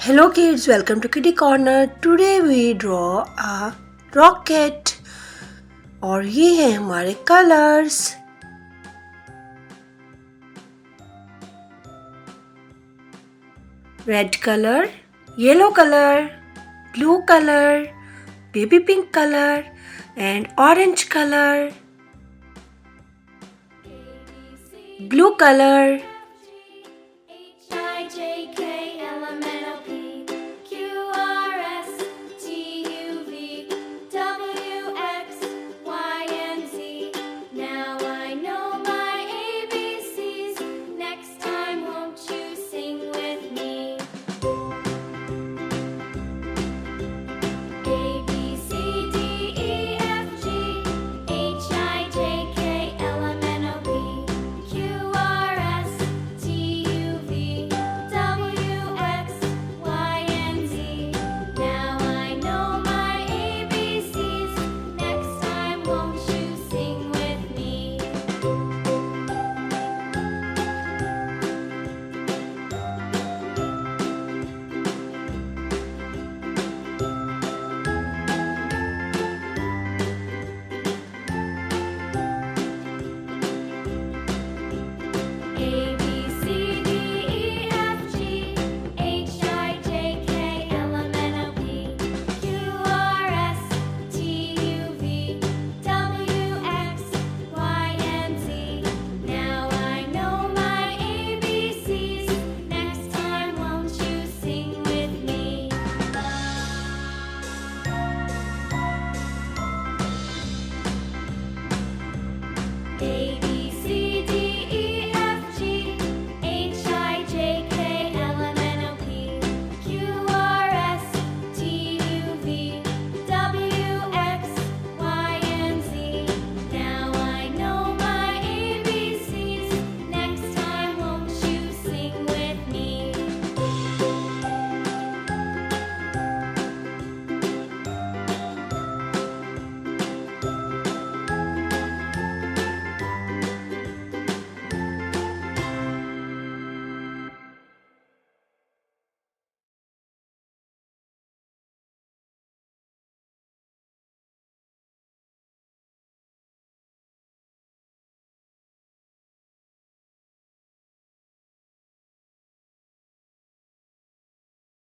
Hello kids, welcome to Kiddy Corner. Today we draw a rocket और ये है हमारे colours. Red colour, yellow colour, blue colour, baby pink colour and orange color, blue color,